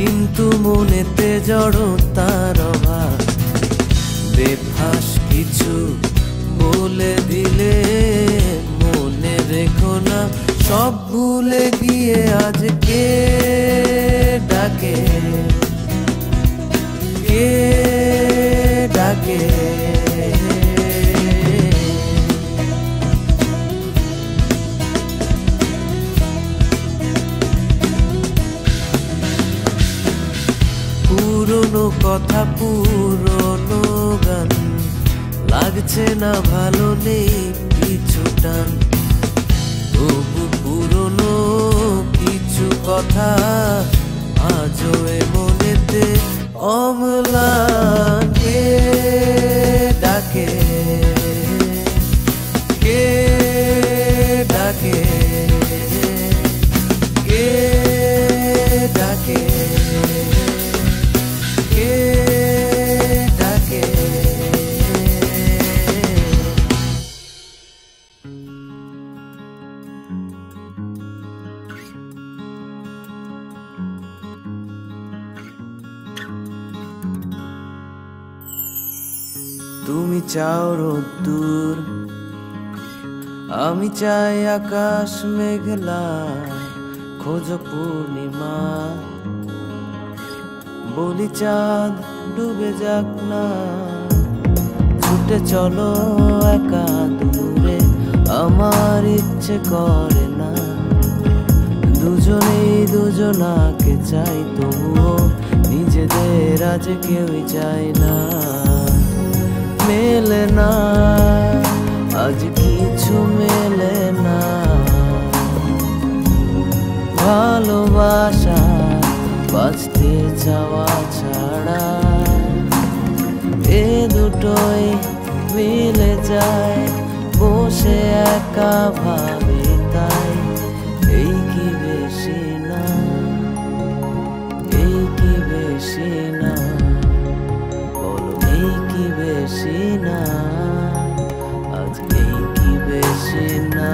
কিন্তু মনেতে জড়তার অভাব। বেফাস কিছু বলে দিলে মনে রেখো না, সব ভুলে গিয়ে আজকে ডাকে, কে ডাকে। পুরনো কথা পুরনো গান, লাগছে না ভালো নেই কিছু টান। তবু পুরনো কিছু কথা আজও এ মনেতে অম্লান। কে ডাকে, কে ডাকে, কে ডাকে, কে ডাকে। তুমি চাও রোদ্দুর, আমি চাই আকাশ মেঘলা। খোঁজো পূর্ণিমা, বলি চাঁদ ডুবে যাক না। ছুটে চলো একা দূরে, আমার ইচ্ছে করে না। দুজনেই দুজনাকে চাই, তবুও নিজেদের আজ কেউই চায় না। মেলে না আজ কিছু, মেলে না ভালোবাসা, বাঁচতে চাওয়া ছাড়া। এ দুটোই মিলে যায়, বসে একা ভাবে তাই। এই কি বেশি না, এই কি বেশি না, বলো এই কি বেশি না, আজ এই কি বেশি না।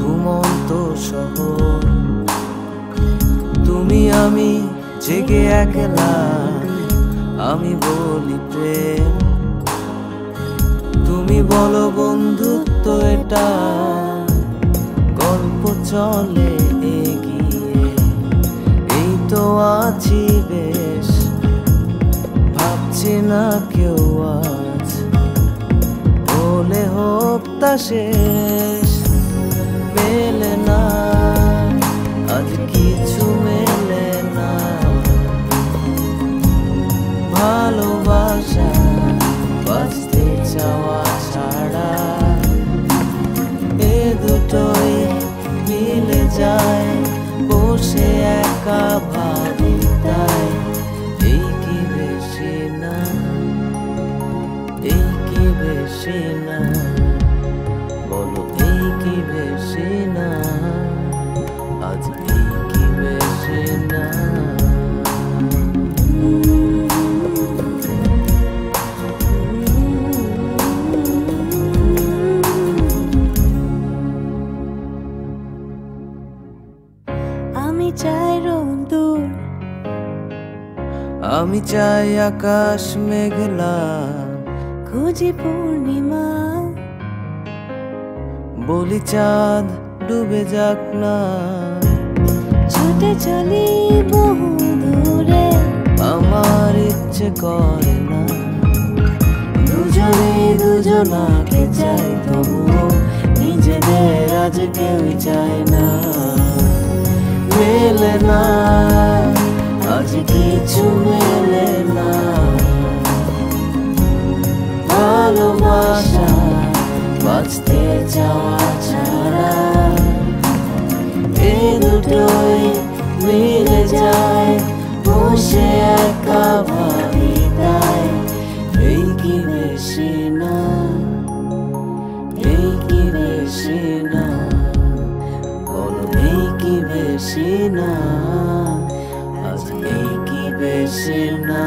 ঘুমন্ত শহর, তুমি আমি জেগে একলা। আমি বলি প্রেম, তুমি বলো বন্ধুত্ব। এটা গল্প চলে এগিয়ে, এই তো আছি বেশ। ভাবছি না কেউ আজ বলে হোক তা শেষ। মেলে না আজ কিছু, মেলে না ভালোবাসা, বাঁচতে চাওয়া ছাড়া। এ দুটোই মিলে যায়, বসে একা ভাবি তাই। এই কি বেশি না, এই কি বেশি না, বলো এই কি বেশি না, আজ এই কি বেশি না। আমি চাই রোদ্দুর, আমি চাই আকাশ মেঘলা। খুঁজি পূর্ণিমা, বলি চাঁদ ডুবে যাক না। ছুটে চলি বহু দূরে, আমার ইচ্ছে করে না। দুজনেই দুজনাকে চাই, তবুও নিজেদের আজ কেউই চায় না। মেলে না আজ কিছু, মেলে না ভালোবাসা, বাঁচতে চাওয়া ছাড়া। এই দুটোই মিলে যায়, বসে একা ভাবি তাই। এই কি বেশি না, এই কি বেশি না, বলো এই কি বেশি না, আজ এই কি বেশি না।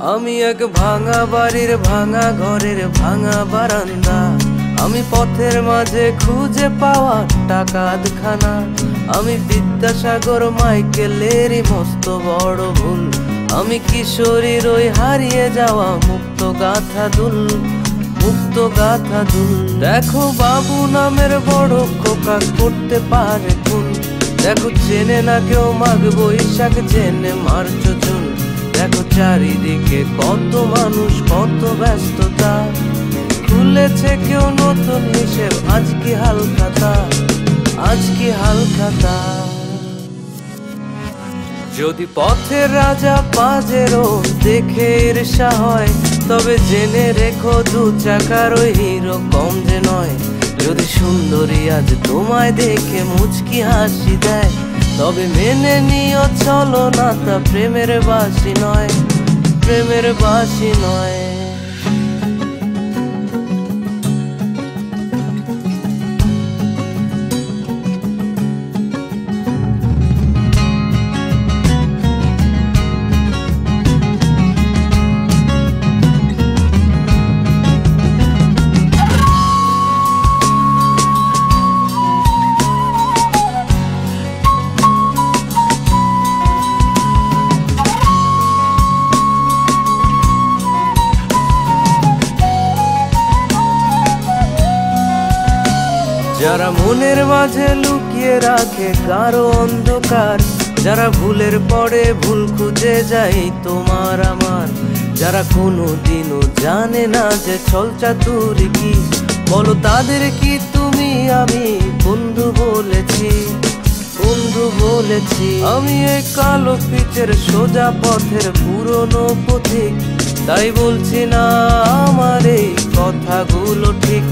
আমি এক ভাঙা বাড়ির ভাঙা ঘরের ভাঙা বারান্দা, আমি পথের মাঝে খুঁজে পাওয়া টাকা আধখানা, আমি বিদ্যাসাগর মাইকেলেরই মস্ত বড় ভুল, আমি কিশোরীর ওই হারিয়ে যাওয়া মুক্ত গাথা দুল, মুক্ত গাথা দুল। দেখো বাবু নামের বড় খোকা করতে পারে খুন, দেখো চেনে না কেউ মাঘ বৈশাখ, জেনে মার্চ জুন। দেখো চারিদিকে কত মানুষ কত ব্যস্ততা, খুলেছে কেউ নতুন হিসেব, আজ কি হালখাতা, আজ কি হালখাতা। যদি পথের রাজা পাজেরো দেখে ঈর্ষা হয়, তবে জেনে রেখো দু চাকার ওই হিরো কম যে নয়। যদি সুন্দরী আজ তোমায় দেখে মুচকি হাসি দেয়, তবে মেনে নিও চলো না তা প্রেমের বাসি নয়, প্রেমের বাসি নয়। যারা মনের মাঝে লুকিয়ে রাখে কারো অন্ধকার, যারা ভুলের পরে ভুল খুঁজে যায় তোমার আমার, যারা কোনোদিনও জানে না যে ছলচাতুরি কি, বলো তাদের কি তুমি আমি বন্ধু বলেছি, বন্ধু বলেছি। আমি এই কালো পিচের সোজা পথের পুরনো পথিক, তাই বলছি না আমার এই কথাগুলো ঠিক।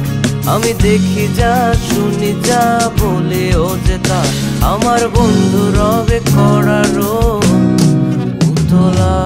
আমি দেখি যা শুনি যা বলে ও যে তা, আমার বন্ধু রবে করারও উতলা।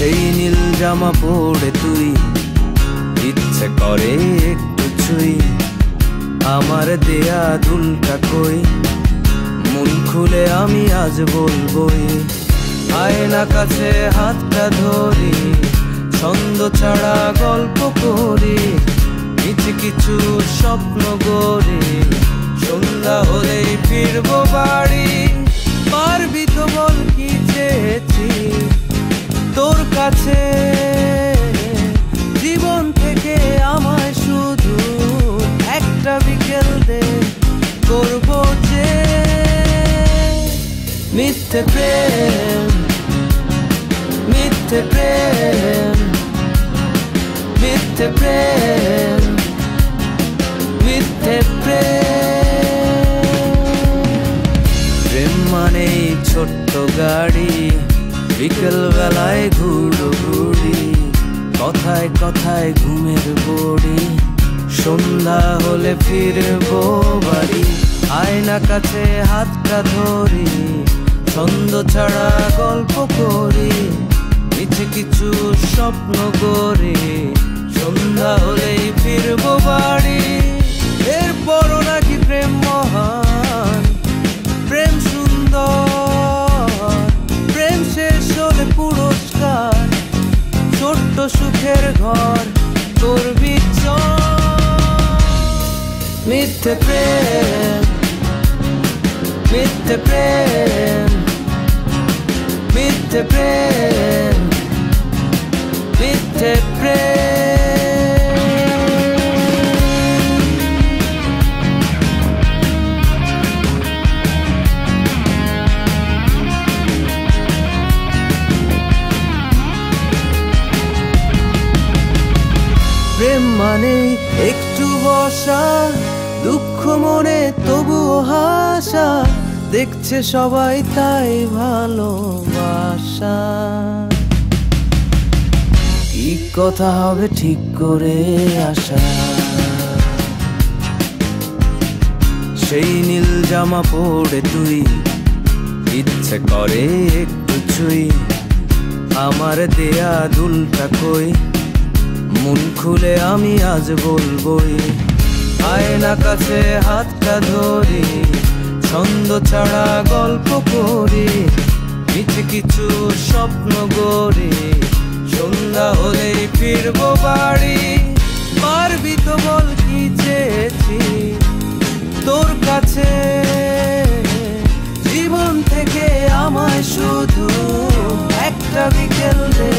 সেই নীল জামা পরে তুই ইচ্ছে করে একটু ছুঁই, আমার দেয়া দুলটা কই, মন খুলে আমি আজ বলবই। আয়না কাছে হাতটা ধরি, ছন্দ ছাড়া গল্প করি, কিছু কিছু স্বপ্ন গড়ি, সন্ধ্যা হলেই ফিরবো বাড়ি। পারবি তো বল কি চেয়েছি তোর কাছে, জীবন থেকে আমায় শুধু একটা বিকেল দে, করবো যে মিথ্যে প্রেম, মিথ্যে প্রেম, মিথ্যে প্রেম, মিথ্যে প্রেম। প্রেম মানেই ছোট্ট গাড়ি, বিকেল বেলায় ঘুরো ঘুরি, কথায় কথায় ঘুমের বড়ি, সন্ধ্যা হলে ফিরবো বাড়ি। আয়না কাছে হাতটা ধরি, ছন্দ ছাড়া গল্প করি, মিছে কিছু স্বপ্ন গড়ি, সন্ধ্যা হলেই ফিরবো বাড়ি। এরপরও নাকি প্রেম মহান, প্রেম সুন্দর, প্রেম শেষ হলে পুরস্কার, ছোট্ট সুখের ঘর করবি মিথ্যে প্রেম, মিথ্যে প্রেম, মিথ্যে প্রেম, মিথ্যে প্রেম। প্রেম মানে একটু বসা, দুঃখ মনে তবুও হাসা, দেখছে সবাই তাই ভালোবাসা। কি কথা হবে ঠিক করে আসা। সেই নীল জামা পরে তুই ইচ্ছে করে একটু ছুঁই আমার দেয়া দুলটা কই মন খুলে আমি আজ বলবই আয়না কাছে হাতটা ধরি ছন্দ ছাড়া গল্প করি মিছে কিছু স্বপ্ন গড়ি সন্ধ্যা হলেই ফিরবো বাড়ি পারবি তো বল কি চেয়েছি তোর কাছে জীবন থেকে আমায় শুধু একটা বিকেল রে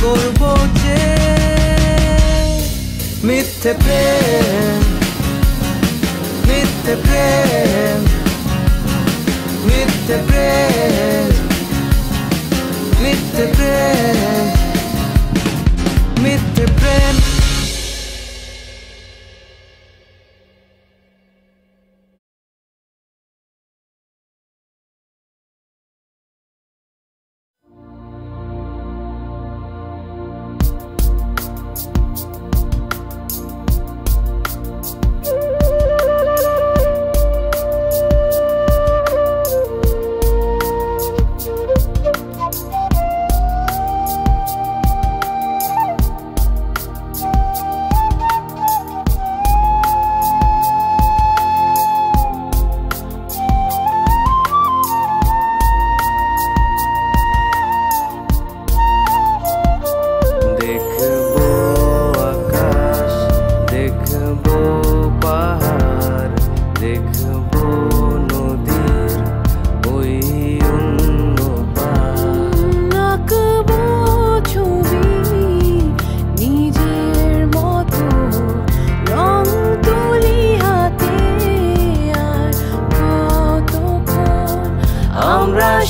করবো যে মিথ্যে প্রেম মিথ্যে প্রেম মিথ্যে প্রেম মিথ্যে প্রেম মিথ্যে প্রেম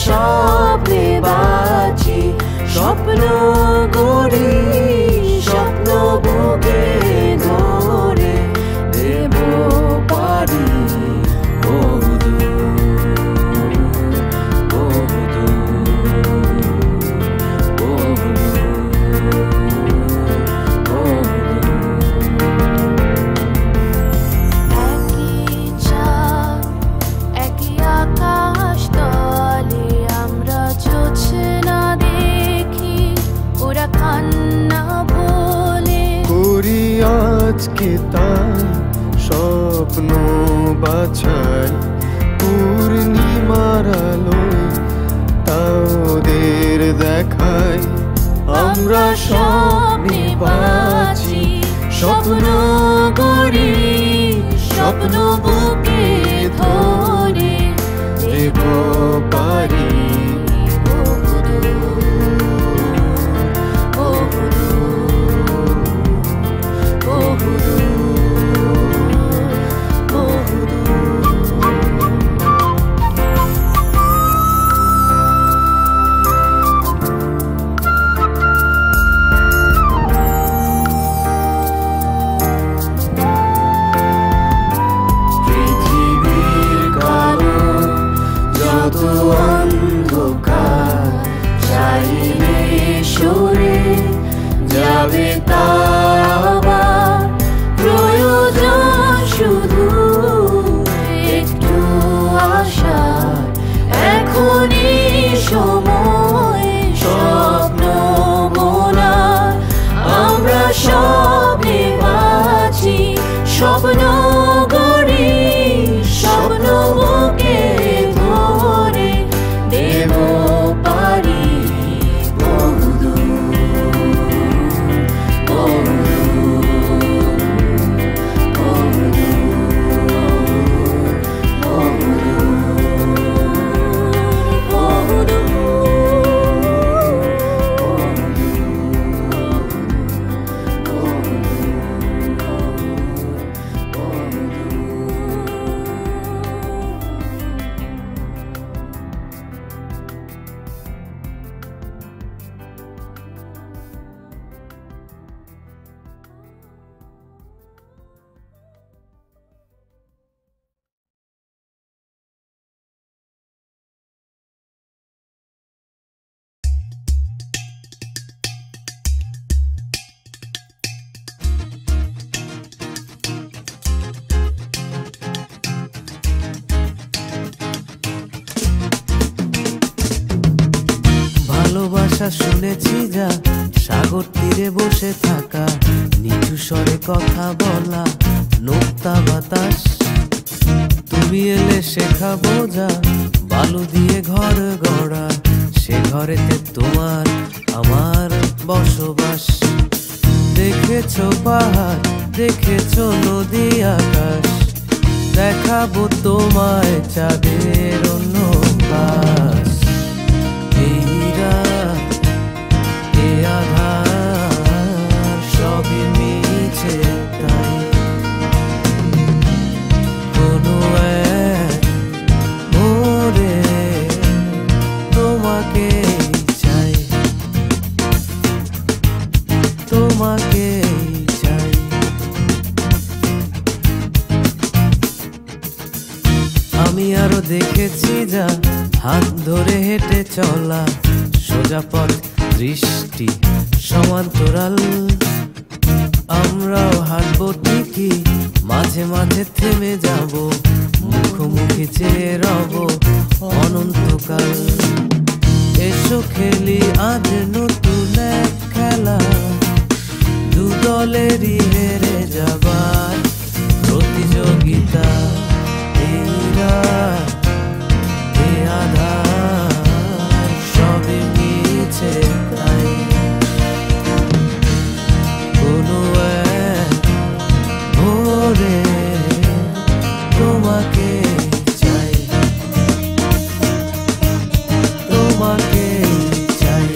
স্বপ্নে বাঁচি স্বপ্ন গড়ি স্বপ্ন বুকে ধরে দেব পারি আজকে তাই স্বপ্ন বাছাই পূর্ণিমার আলোয় তাদের দেখাই আমরা স্বপ্নে বাঁচি স্বপ্ন গড়ি স্বপ্ন বুকে ধরে দেব পারি অন্ধকার চাইলে সরে যাবে তাবার প্রয়োজন শুধু একটু আশা এখনই সময় স্বপ্ন বোনার আমরা স্বপ্নে বাঁচি স্বপ্ন গড়ি স্বপ্ন বুকে ধরে দেব পারি বহুদূর বহুদূর ভাষা শুনেছি যা, সাগর তীরে বসে থাকা, নিচু স্বরে কথা বলা, নোক্তা বাতাস। তুমি এলে শেখাবো যা, বালু দিয়ে ঘর গড়া, সে ঘরেতে তোমার আমার বসবাস। দেখেছো পাহাড়, দেখেছো নদী আকাশ, দেখাবো তোমায় চাঁদের অন্য পাশ। এই রাত, এই আধার, সবই মিছে তাই, কোনো এক ভোরে তোমাকে চাই, তোমাকে চাই। আমি আরো দেখেছি যা, হাত ধরে হেঁটে চলা, সোজা পথ দৃষ্টি সমান্তরাল। আমরাও হাঁটবো ঠিকই, মাঝে মাঝে থেমে যাব, মুখোমুখি চেয়ে রব অনন্তকাল। এসো খেলি আজ নতুন এক খেলা, দু দলেরই হেরে যাবার প্রতিযোগিতা। এই রাত, এই আধার, সবই মিছে তাই, কোনো এক ভোরে তোমাকে চাই, তোমাকে চাই।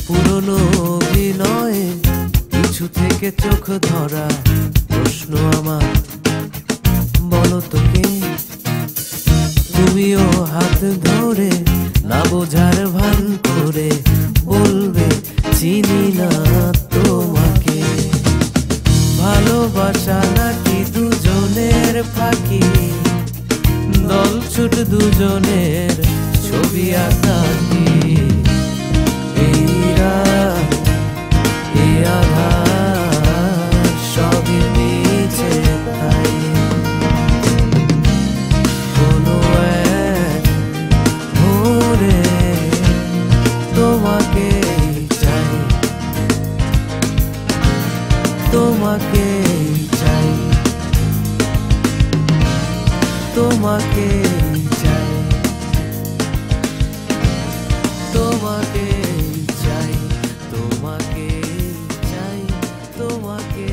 পুরনো অভিনয়ে কিছু থেকে চোখ ধরা, প্রশ্ন আমার বলো তো কে? তুমিও হাত ধরে না বোঝার ভান করে বলবে চিনি না তোমাকে। ভালোবাসা নাকি দুজনের ফাঁকি, দলছুট দুজনের ছবি আঁকি। এই রাত, এই আধার, সবই মিছে তাই, কোনো এক ভোরে তোমাকে চাই, তোমাকে চাই, তোমাকে চাই, তোমাকে চাই, তোমাকে চাই, তোমাকে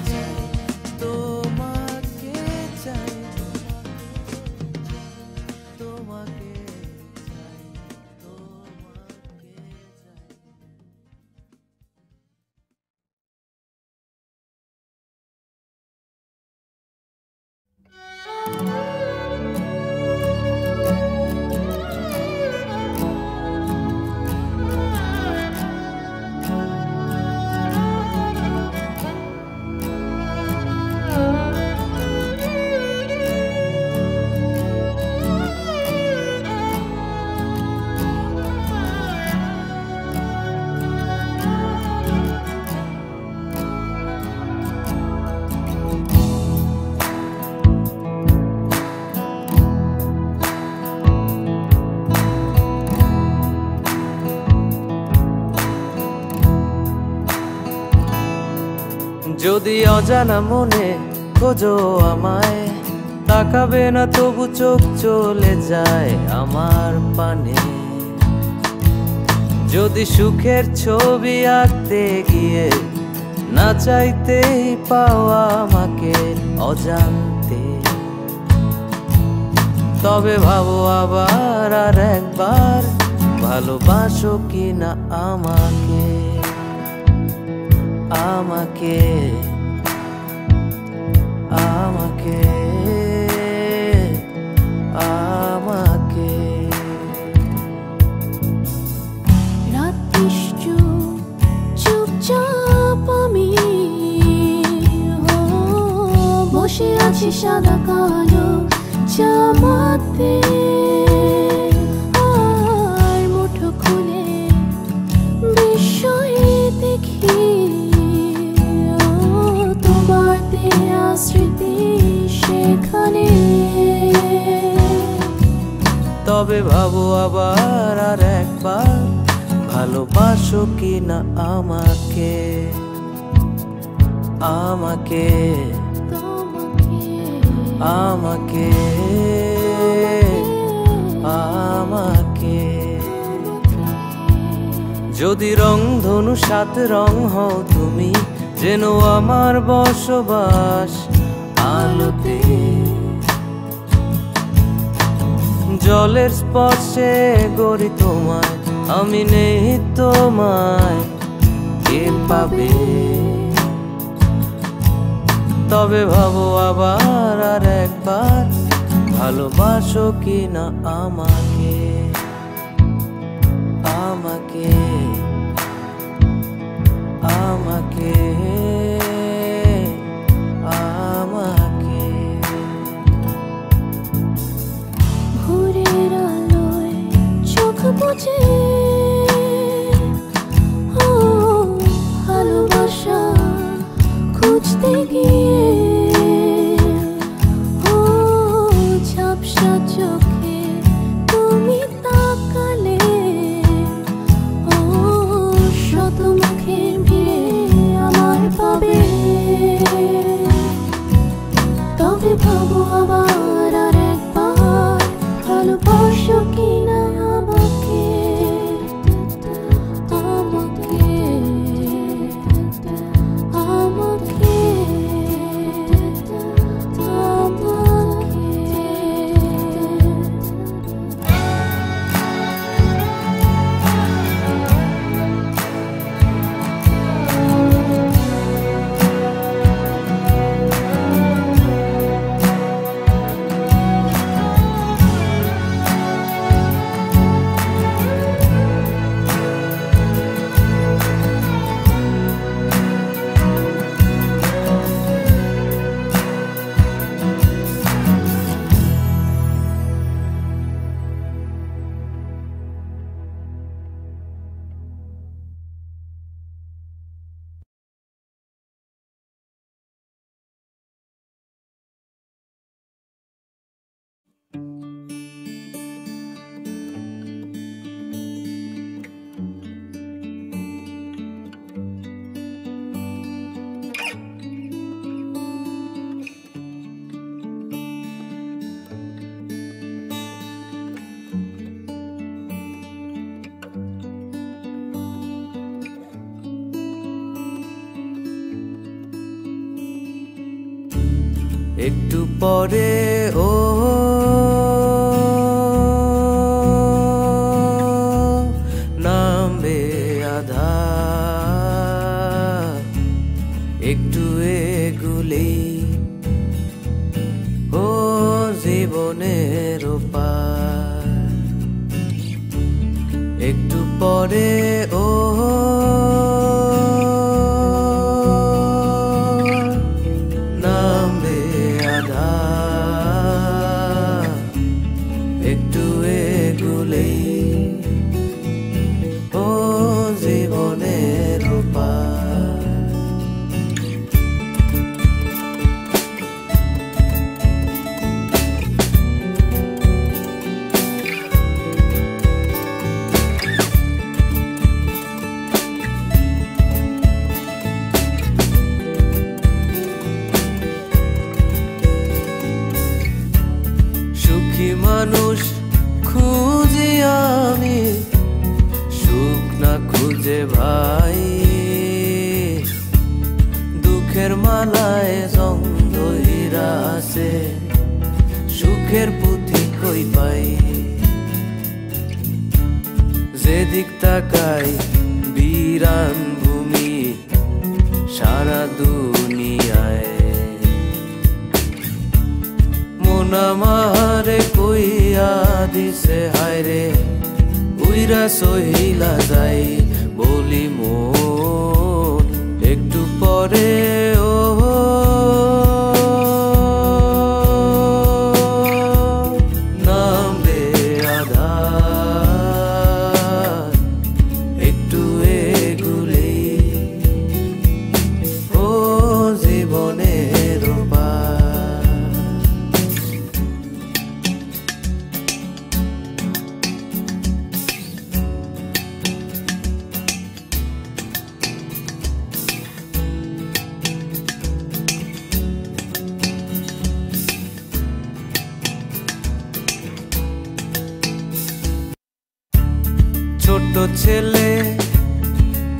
চাই, তোমাকে চাই, তোমাকে চাই, তোমাকে যদি অজানা মনে খোঁজো আমায়, তাকাবে না তবু চোখ চলে যায় আমার পানে। যদি সুখের ছবি আঁকতে গিয়ে না চাইতেই পাওয়া আমাকে অজান্তে, তবে ভাবো আবার আর একবার, ভালোবাসো কিনা আমাকে, আমাকে, আমাকে, আমাকে। সাদা কালো জামাতে আর মুঠো খুলে বিস্ময়ে দেখি তোমার দেয়া স্মৃতি সেখানে। তবে ভাবো আবার আর একবার, ভালোবাসো কি না আমাকে, আমাকে, আমাকে, আমাকে। যদি রংধনু 7 রং হও তুমি, যেন আমার বসবাস আলোতে। জলের স্পর্শে গড়ি তোমায়, আমি নেই তোমায় কে পাবে। তবে ভাবো আবার আর একবার, ভালোবাসো কি না আমাকে, আমাকে, আমাকে, আমাকে। ভোরের আলোয় চোখ বুজে ভালোবাসা খুঁজতে গিয়ে ঝাপসা চোখে তুমি তাকালে, শত মুখের ভিড়ে আমার পাবে। তবে ভাবো আবার আর একবার, ভালোবাসো কি না আমাকে, আমাকে, আমাকে, একটু পরে ও নামবে আধার, একটু এগুলি ও জীবনের পার। একটু পরে ও একটু এগুলেই ও জীবনের পার। সুখী মানুষ খুঁজি আমি, সুখ না খুঁজে ভাই, দুঃখের মালায় জঙ্গ হীরা আছে, সুখের পুঁথি কই পাই। যেদিক তাকাই বিরান ভূমি সারা দুনিয়ায়, মন আমারে কইয়া দিছে হায়রে উইরা সহিলা যাই বলি মন। একটু পরে ও ছোট ছেলে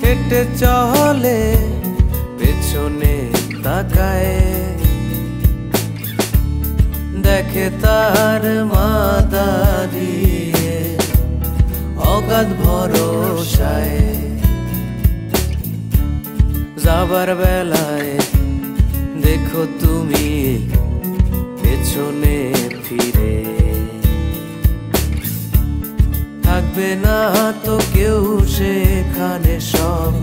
হেঁটে চলে পেছনে তাকায়, দেখে তার মা দাঁড়িয়ে অগাধ ভরসায়। যাবার বেলায় দেখো তুমি পেছনে ফিরে, থাকবে না তো কেউ সেখানে, সব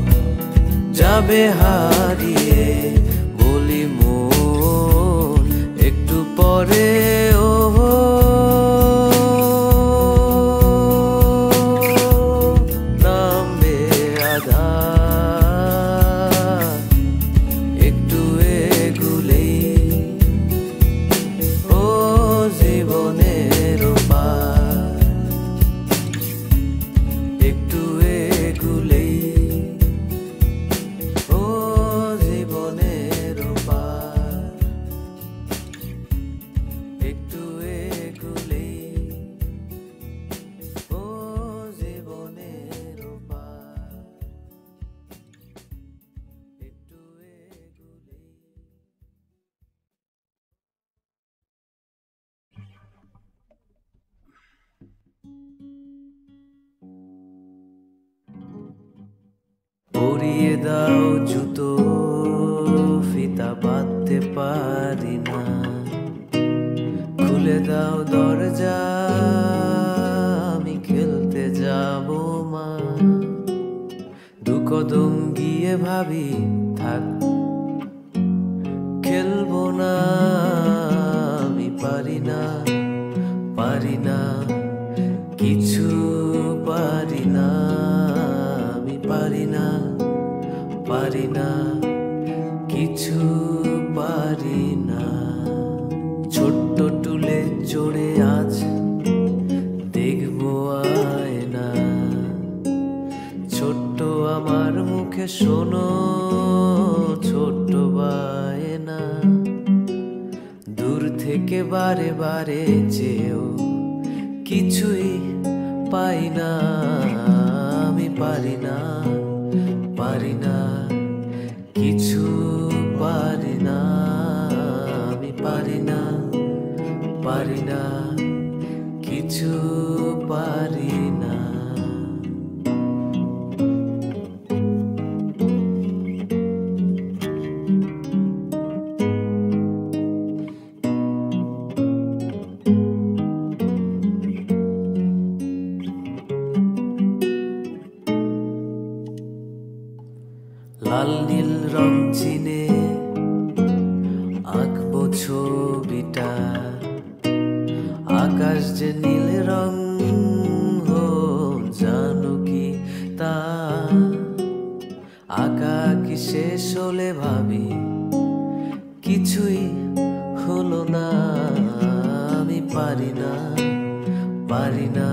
যাবে হারিয়ে। বলি মন একটু পরে ও নামবে আধার, একটু এগুলেই ও জীবনের পার, একটু এগুলেই ও জীবনের পার, একটু এগুলেই ও জীবনের পার, একটু এগুলেই। পরিয়ে দাও জুতো, ফিতা বাঁধতে পারি না, খুলে দাও দরজা, আমি খেলতে যাব মা। দু কদম গিয়ে ভাবি থাক, খেলবো না, আমি পারি না, পারি না, কিছু পারি না, আমি পারি না, পারি না, কিছু পারি না। ছোট্ট টুলে চড়ে আজ দেখবো আয়না, ছোট্ট আমার মুখে শোনো ছোট্ট বায়না। দূর থেকে বারে বারে চেয়েও কিছুই পাই না, আমি পারি না, পারি না, কিছু পারি না, আমি পারি না, পারি না, কিছু পারি না। লাল নীল রং চিনে আঁকবো ছবিটা, আকাশ যে নীল রং জানো কি তা। আঁকা কি শেষ হলে ভাবি কিছুই হলো না, আমি পারি না, পারি না,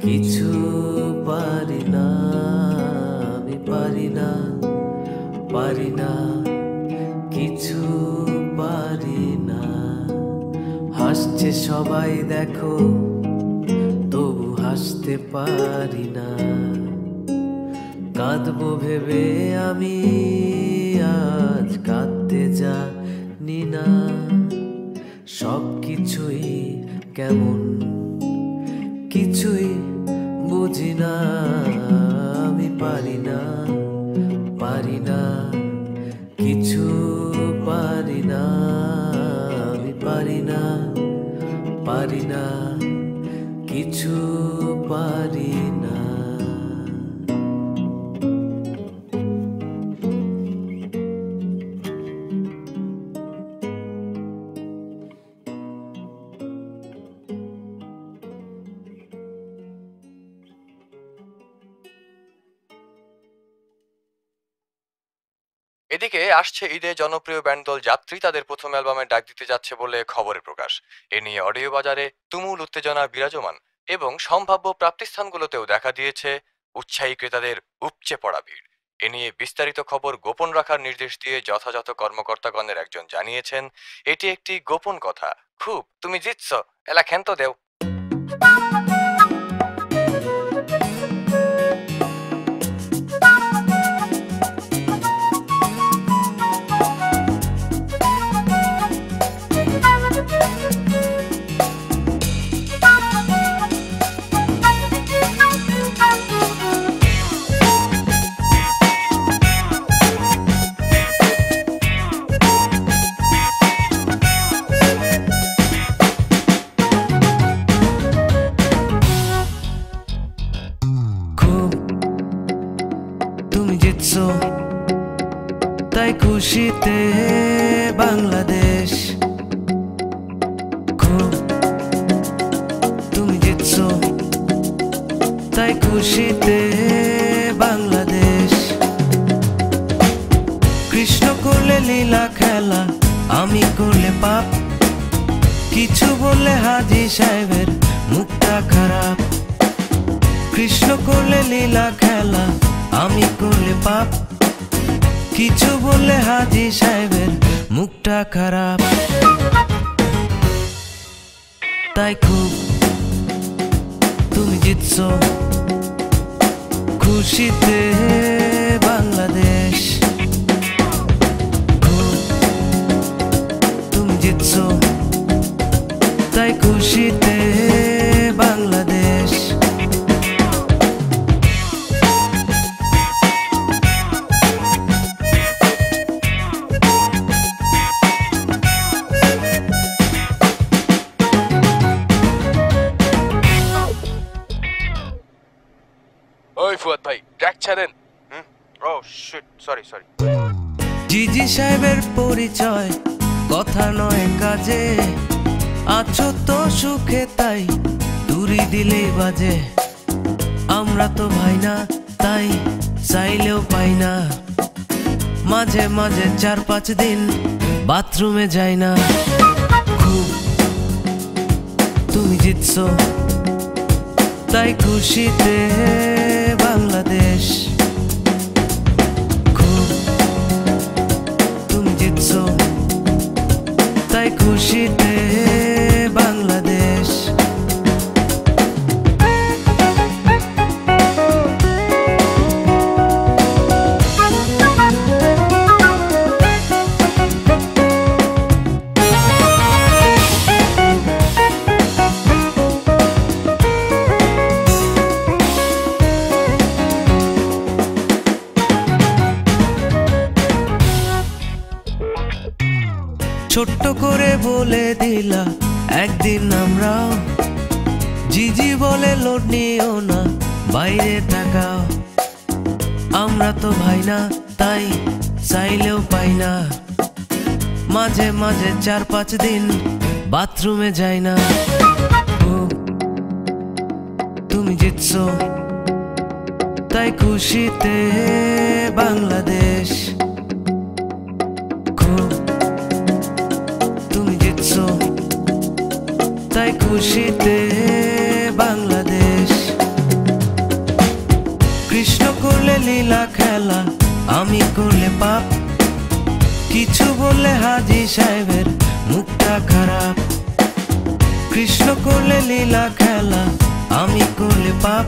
কিছু পারি না, আমি পারি না, পারি না, কিছু পারি না। হাসছে সবাই দেখো তবু হাসতে পারি না, কাঁদবো ভেবে আমি আজ কাঁদতে জানি না। সব কিছুই কেমন কিছুই বুঝি না, আমি পারি না, পারি না, কিছু পারি না, আমি পারি না, পারি না, কিছু পারি না। এদিকে আসছে ঈদে জনপ্রিয় ব্যান্ড দল যাত্রী তাদের প্রথম অ্যালবামের ডাক দিতে যাচ্ছে বলে খবরে প্রকাশ। এ নিয়ে অডিও বাজারে তুমুল উত্তেজনা বিরাজমান এবং সম্ভাব্য প্রাপ্তিস্থানগুলোতেও দেখা দিয়েছে উৎসাহী ক্রেতাদের উপচে পড়া ভিড়। এ নিয়ে বিস্তারিত খবর গোপন রাখার নির্দেশ দিয়ে যথাযথ কর্মকর্তাগণের একজন জানিয়েছেন, এটি একটি গোপন কথা, খুব তুমি জিতছ এলা ক্ষান্ত দেও। জিতছো তাই খুশিতে বাংলাদেশ খুব তুমি জিতছো তাই খুশিতে বাংলাদেশ কৃষ্ণ করলে লীলা খেলা আমি করলে পাপ কিছু বললে হাজী সাহেবের মুখটা খারাপ কৃষ্ণ করলে লীলা খেলা আমি করলে পাপ কিছু বললে হাজী সাহেবের মুখটা খারাপ তাই খুব তুমি জিতছো খুশিতে বাংলাদেশ খুব তুমি জিতছো তাই খুশিতে বাংলাদেশ ওই ফুয়াদ ভাই ট্র্যাক ছাড়েন ও শিট সরি জিজি সাহেবের পরিচয় কথা নয় কাজে আছো তো সুখে তাই তুরি দিলে বাজে আমরা তো ভাই না তাই চাইলেও পাই না মাঝে মাঝে 4-5 দিন বাথরুমে যাই না খুব তুমি জিতছো তাই খুশিতে বাংলাদেশ খুব তুমি জিতছো তাই খুশিতে বাংলাদেশ ছোট্ট করে বলে দিলা একদিন আমরাও জিজি বলে লোড নিও না বাইরে তাকাও আমরা তো ভাই না তাই চাইলেও পাই না মাঝে মাঝে 4-5 দিন বাথরুমে যাই না তুমি জিতছো তাই খুশিতে বাংলাদেশ খুব তুমি জিতছো তাই খুশিতে বাংলাদেশ কৃষ্ণ করলে লীলা খেলা আমি করলে পাপ কিছু বললে হাজী সাহেবের মুখটা খারাপ কৃষ্ণ করলে লীলা খেলা আমি করলে পাপ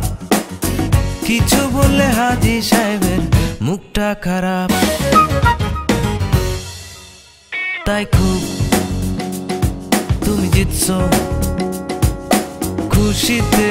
কিছু বললে হাজী সাহেবের মুখটা খারাপ তাই খুব তুমি জিতছো খুশিতে